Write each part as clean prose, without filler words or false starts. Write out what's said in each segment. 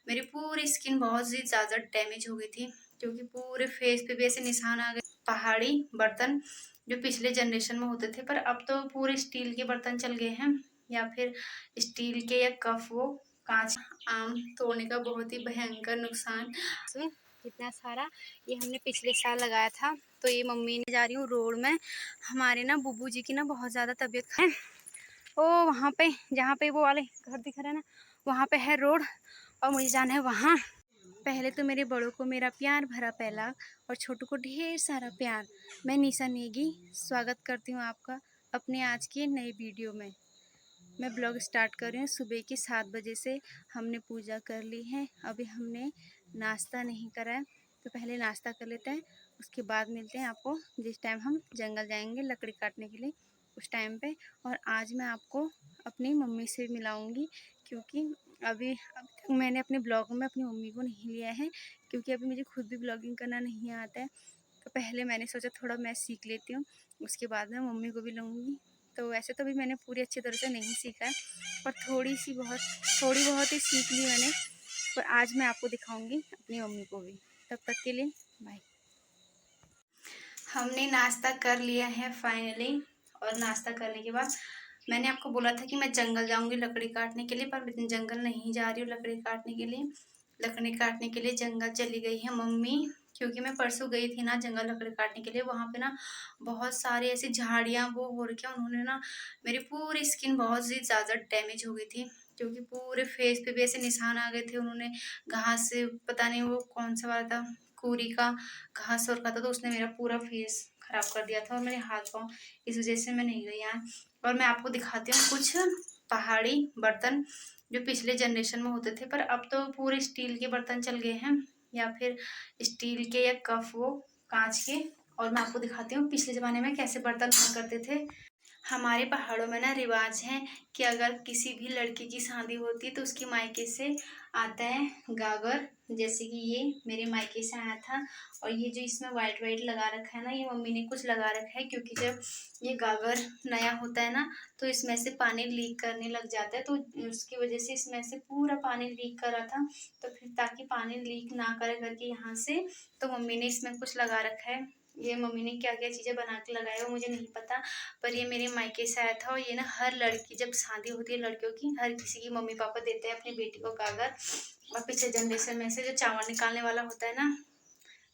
मेरी पूरी स्किन बहुत ही ज़्यादा डैमेज हो गई थी, क्योंकि पूरे फेस पे भी ऐसे निशान आ गए। पहाड़ी बर्तन जो पिछले जनरेशन में होते थे, पर अब तो पूरे स्टील के बर्तन चल गए हैं, या फिर स्टील के या कप, वो कांच। आम तोड़ने का बहुत ही भयंकर नुकसान। कितना सारा ये हमने पिछले साल लगाया था। तो ये मम्मी ने जा रही हूँ रोड में। हमारे ना बुब्बू जी की ना बहुत ज़्यादा तबीयत खराब है। ओ वहाँ पे, जहाँ पे वो वाले घर दिख रहा है ना, वहाँ पे है रोड, और मुझे जाना है वहाँ। पहले तो मेरे बड़ों को मेरा प्यार भरा पहला, और छोटू को ढेर सारा प्यार। मैं निशा नेगी स्वागत करती हूँ आपका अपने आज की नई वीडियो में। मैं ब्लॉग स्टार्ट कर रही हूँ सुबह के 7 बजे से। हमने पूजा कर ली है, अभी हमने नाश्ता नहीं करा है, तो पहले नाश्ता कर लेते हैं, उसके बाद मिलते हैं आपको जिस टाइम हम जंगल जाएंगे लकड़ी काटने के लिए, उस टाइम पे। और आज मैं आपको अपनी मम्मी से मिलाऊंगी, क्योंकि अभी तक मैंने अपने ब्लॉग में अपनी मम्मी को नहीं लिया है, क्योंकि अभी मुझे खुद भी ब्लॉगिंग करना नहीं आता है। तो पहले मैंने सोचा थोड़ा मैं सीख लेती हूँ, उसके बाद मैं मम्मी को भी लूँगी। तो वैसे तो भी मैंने पूरी अच्छी तरह से नहीं सीखा है, पर थोड़ी बहुत ही सीख ली मैंने। पर आज मैं आपको दिखाऊंगी अपनी मम्मी को भी। तब तक के लिए बाय। हमने नाश्ता कर लिया है फाइनली, और नाश्ता करने के बाद मैंने आपको बोला था कि मैं जंगल जाऊंगी लकड़ी काटने के लिए, पर मैं जंगल नहीं जा रही हूँ लकड़ी काटने के लिए। लकड़ी काटने के लिए जंगल चली गई है मम्मी, क्योंकि मैं परसों गई थी ना जंगल लकड़ी काटने के लिए। वहाँ पे ना बहुत सारे ऐसी झाड़ियाँ वो हो रखी, उन्होंने ना मेरी पूरी स्किन बहुत ही ज़्यादा डैमेज हो गई थी, क्योंकि पूरे फेस पे भी ऐसे निशान आ गए थे। उन्होंने घास से, पता नहीं वो कौन सा वाला था, कुरी का घास और खाता, तो उसने मेरा पूरा फेस खराब कर दिया था, और मेरे हाथ पाँव, इस वजह से मैं नहीं गई यहाँ। और मैं आपको दिखाती हूँ कुछ पहाड़ी बर्तन जो पिछले जनरेशन में होते थे, पर अब तो पूरे स्टील के बर्तन चल गए हैं, या फिर स्टील के या कप, वो कांच के। और मैं आपको दिखाती हूँ पिछले ज़माने में कैसे बर्तन हुआ करते थे। हमारे पहाड़ों में ना रिवाज है कि अगर किसी भी लड़की की शादी होती है तो उसके मायके से आता है गागर, जैसे कि ये मेरे मायके से आया था। और ये जो इसमें वाइट वाइट लगा रखा है ना, ये मम्मी ने कुछ लगा रखा है, क्योंकि जब ये गागर नया होता है ना, तो इसमें से पानी लीक करने लग जाता है, तो उसकी वजह से इसमें से पूरा पानी लीक कर रहा था। तो फिर ताकि पानी लीक ना करे करके यहाँ से, तो मम्मी ने इसमें कुछ लगा रखा है। ये मम्मी ने क्या क्या चीज़ें बना के लगाया वो मुझे नहीं पता, पर ये मेरे मायके से आया था। और ये ना हर लड़की जब शादी होती है लड़कियों की, हर किसी की मम्मी पापा देते हैं अपनी बेटी को गागर। और पिछले जनरेशन में से जो चावल निकालने वाला होता है ना,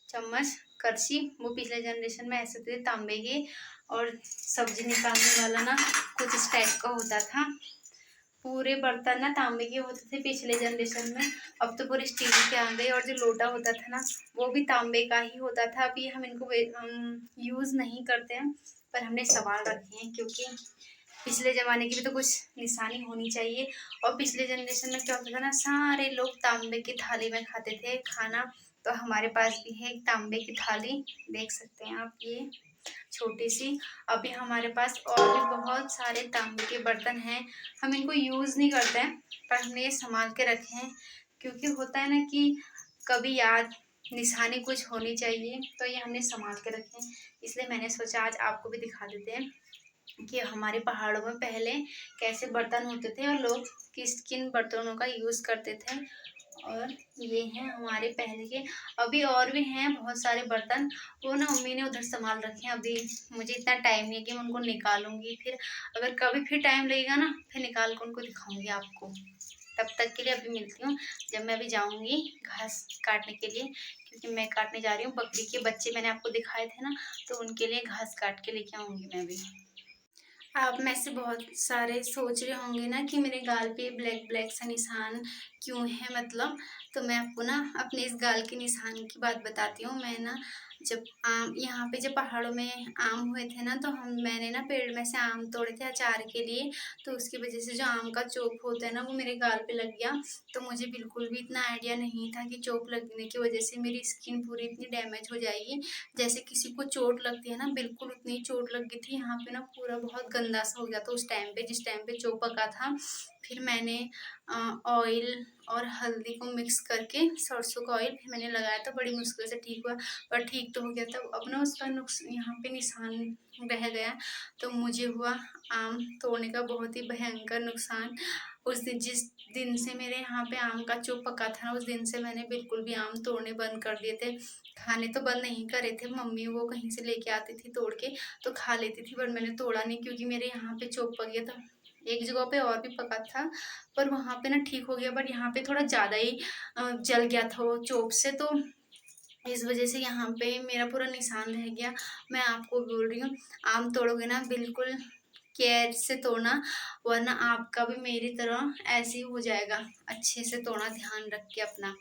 चम्मच करछी, वो पिछले जनरेशन में ऐसे थे तांबे के। और सब्जी निकालने वाला ना कुछ इस टाइप का होता था। पूरे बर्तन ना तांबे के होते थे पिछले जनरेशन में, अब तो पूरे स्टील के आ गए। और जो लोटा होता था ना, वो भी तांबे का ही होता था। अभी हम इनको यूज़ नहीं करते हैं, पर हमने संभाल रखे हैं, क्योंकि पिछले ज़माने की भी तो कुछ निशानी होनी चाहिए। और पिछले जनरेशन में क्या होता था ना, सारे लोग तांबे की थाली में खाते थे खाना। तो हमारे पास भी है एक तांबे की थाली, देख सकते हैं आप, ये छोटी सी। अभी हमारे पास और भी बहुत सारे तांबे के बर्तन हैं, हम इनको यूज़ नहीं करते हैं, पर हमने ये संभाल के रखे हैं, क्योंकि होता है ना कि कभी याद निशानी कुछ होनी चाहिए, तो ये हमने संभाल के रखे हैं। इसलिए मैंने सोचा आज आपको भी दिखा देते हैं कि हमारे पहाड़ों में पहले कैसे बर्तन होते थे, और लोग किस किन बर्तनों का यूज़ करते थे। और ये हैं हमारे पहले के। अभी और भी हैं बहुत सारे बर्तन, वो ना मम्मी ने उधर संभाल रखे हैं। अभी मुझे इतना टाइम नहीं है कि मैं उनको निकालूंगी, फिर अगर कभी फिर टाइम लगेगा ना, फिर निकाल कर उनको दिखाऊंगी आपको। तब तक के लिए अभी मिलती हूँ जब मैं अभी जाऊंगी घास काटने के लिए, क्योंकि मैं काटने जा रही हूँ बकरी के बच्चे, मैंने आपको दिखाए थे ना, तो उनके लिए घास काट के लेके आऊँगी मैं अभी। आप में से बहुत सारे सोच रहे होंगे ना कि मेरे गाल पे ब्लैक ब्लैक सा निशान क्यों है, मतलब। तो मैं आपको ना अपने इस गाल के निशान की बात बताती हूँ। मैं ना जब आम, यहाँ पे जब पहाड़ों में आम हुए थे ना, तो मैंने ना पेड़ में से आम तोड़े थे अचार के लिए। तो उसकी वजह से जो आम का चोप होता है ना, वो मेरे गाल पे लग गया। तो मुझे बिल्कुल भी इतना आइडिया नहीं था कि चोप लगने की वजह से मेरी स्किन पूरी इतनी डैमेज हो जाएगी। जैसे किसी को चोट लगती है ना, बिल्कुल उतनी चोट लग गई थी। यहाँ पे ना पूरा बहुत गंदा सा हो गया था उस टाइम पे, जिस टाइम पे चोट पका था। फिर मैंने ऑयल और हल्दी को मिक्स करके, सरसों का ऑयल, फिर मैंने लगाया था, बड़ी मुश्किल से ठीक हुआ, पर ठीक तो हो गया था। अब ना उसका नुक्स यहाँ पे निशान रह गया। तो मुझे हुआ आम तोड़ने का बहुत ही भयंकर नुकसान। उस दिन जिस दिन से मेरे यहाँ पे आम का चोप पका था ना, उस दिन से मैंने बिल्कुल भी आम तोड़ने बंद कर दिए थे। खाने तो बंद नहीं करे थे, मम्मी वो कहीं से लेके आती थी तोड़ के, तो खा लेती थी, पर मैंने तोड़ा नहीं क्योंकि मेरे यहाँ पे चोप पक गया था। एक जगह पे और भी पका था, पर वहाँ पे ना ठीक हो गया, बट यहाँ पे थोड़ा ज़्यादा ही जल गया था वो चोप से, तो इस वजह से यहाँ पे मेरा पूरा निशान रह गया। मैं आपको बोल रही हूँ, आम तोड़ोगे ना बिल्कुल केयर से तोड़ना, वरना आपका भी मेरी तरह ऐसे ही हो जाएगा। अच्छे से तोड़ना, ध्यान रख के अपना।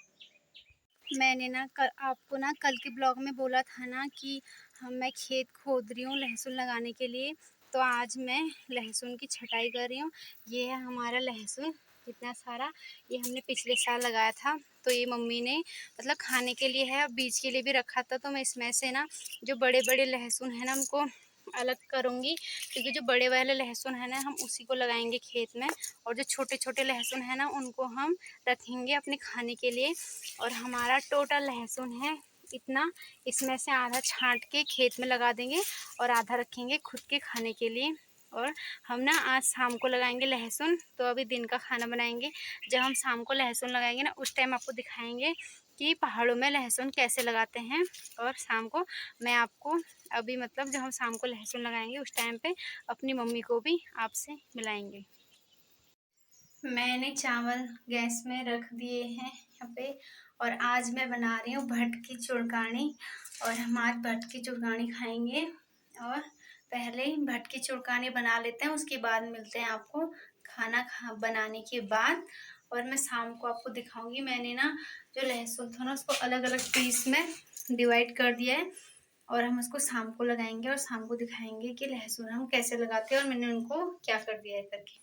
मैंने ना आपको ना कल के ब्लॉग में बोला था ना कि मैं खेत खोद रही हूँ लहसुन लगाने के लिए, तो आज मैं लहसुन की छटाई कर रही हूँ। ये है हमारा लहसुन, कितना सारा, ये हमने पिछले साल लगाया था, तो ये मम्मी ने मतलब खाने के लिए है, बीज के लिए भी रखा था, तो मैं इसमें से ना जो बड़े बड़े लहसुन है ना उनको अलग करूँगी, क्योंकि जो बड़े वाले लहसुन है ना हम उसी को लगाएंगे खेत में, और जो छोटे छोटे लहसुन है ना उनको हम रखेंगे अपने खाने के लिए। और हमारा टोटल लहसुन है इतना, इसमें से आधा छांट के खेत में लगा देंगे और आधा रखेंगे खुद के खाने के लिए। और हम ना आज शाम को लगाएंगे लहसुन, तो अभी दिन का खाना बनाएंगे। जब हम शाम को लहसुन लगाएंगे ना उस टाइम आपको दिखाएंगे कि पहाड़ों में लहसुन कैसे लगाते हैं। और शाम को मैं आपको अभी मतलब जब हम शाम को लहसुन लगाएंगे उस टाइम पे अपनी मम्मी को भी आपसे मिलाएंगे। मैंने चावल गैस में रख दिए हैं यहाँ पे, और आज मैं बना रही हूँ भट्ट की चुड़कानी, और हम आज भट्ट की चुड़कानी खाएंगे। और पहले ही भट्ट की चुड़कानी बना लेते हैं, उसके बाद मिलते हैं आपको खाना बनाने के बाद। और मैं शाम को आपको दिखाऊंगी। मैंने ना जो लहसुन था ना उसको अलग अलग पीस में डिवाइड कर दिया है, और हम उसको शाम को लगाएंगे और शाम को दिखाएंगे कि लहसुन हम कैसे लगाते हैं और मैंने उनको क्या कर दिया है करके।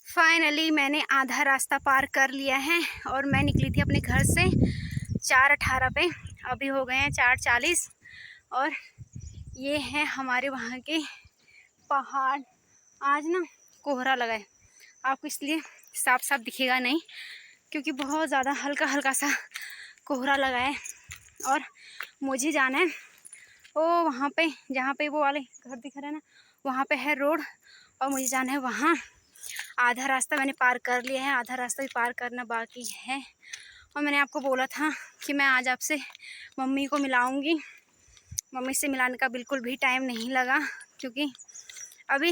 फाइनली मैंने आधा रास्ता पार कर लिया है, और मैं निकली थी अपने घर से 4:18 पे, अभी हो गए हैं 4:40। और ये है हमारे वहाँ के पहाड़। आज ना कोहरा लगा है, आपको इसलिए साफ साफ दिखेगा नहीं, क्योंकि बहुत ज़्यादा हल्का हल्का सा कोहरा लगा है। और मुझे जाना है ओ वहाँ पे जहाँ पे वो वाले घर दिख रहे हैं ना, वहाँ पे है रोड, और मुझे जाना है वहाँ। आधा रास्ता मैंने पार कर लिया है, आधा रास्ता भी पार करना बाकी है। और मैंने आपको बोला था कि मैं आज आपसे मम्मी को मिलाऊंगी। मम्मी से मिलाने का बिल्कुल भी टाइम नहीं लगा, क्योंकि अभी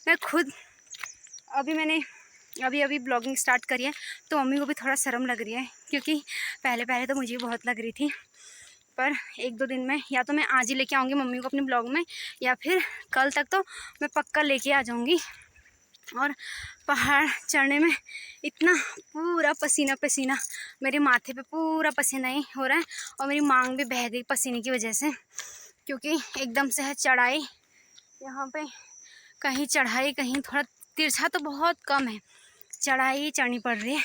मैं खुद मैंने अभी ब्लॉगिंग स्टार्ट करी है, तो मम्मी को भी थोड़ा शर्म लग रही है, क्योंकि पहले पहले तो मुझे बहुत लग रही थी। पर 1-2 दिन में या तो मैं आज ही लेके आऊँगी मम्मी को अपने ब्लॉग में, या फिर कल तक तो मैं पक्का लेके आ जाऊँगी। और पहाड़ चढ़ने में इतना पूरा पसीना पसीना, मेरे माथे पे पूरा पसीना ही हो रहा है, और मेरी मांग भी बह गई पसीने की वजह से, क्योंकि एकदम से है चढ़ाई। यहाँ पे कहीं चढ़ाई कहीं थोड़ा तिरछा तो बहुत कम है, चढ़ाई चढ़नी पड़ रही है।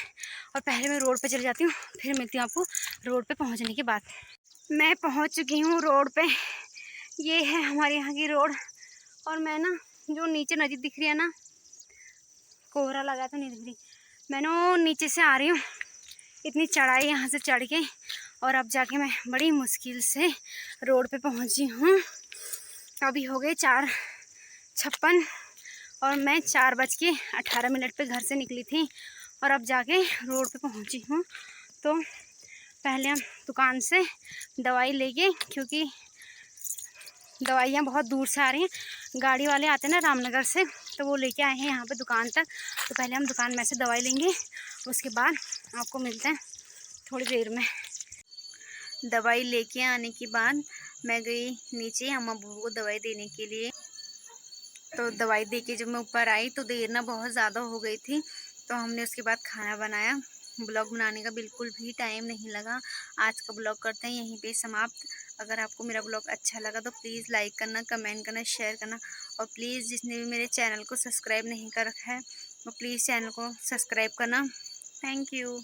और पहले मैं रोड पे चली जाती हूँ, फिर मिलती हूँ आपको रोड पे पहुँचने के बाद। मैं पहुँच चुकी हूँ रोड पे, ये है हमारे यहाँ की रोड। और मैं ना जो नीचे नदी दिख रही है ना, कोहरा लगा तो नहीं दिख रही, मैं ना नीचे से आ रही हूँ, इतनी चढ़ाई यहाँ से चढ़ के, और अब जाके मैं बड़ी मुश्किल से रोड पे पहुँची हूँ। अभी हो गए 4:56, और मैं 4:18 पे घर से निकली थी, और अब जाके रोड पे पहुँची हूँ। तो पहले हम दुकान से दवाई लेंगे, क्योंकि दवाइयाँ बहुत दूर से आ रही हैं, गाड़ी वाले आते हैं ना रामनगर से, तो वो लेके आए हैं यहाँ पे दुकान तक। तो पहले हम दुकान में से दवाई लेंगे, उसके बाद आपको मिलते हैं थोड़ी देर में। दवाई लेके आने के बाद मैं गई नीचे अम्मा बुबू को दवाई देने के लिए। तो दवाई दे के जब मैं ऊपर आई तो देर ना बहुत ज़्यादा हो गई थी, तो हमने उसके बाद खाना बनाया। ब्लॉग बनाने का बिल्कुल भी टाइम नहीं लगा। आज का ब्लॉग करते हैं यहीं पे समाप्त। अगर आपको मेरा ब्लॉग अच्छा लगा तो प्लीज़ लाइक करना, कमेंट करना, शेयर करना, और प्लीज़ जिसने भी मेरे चैनल को सब्सक्राइब नहीं कर रखा है वो प्लीज़ चैनल को सब्सक्राइब करना। Thank you.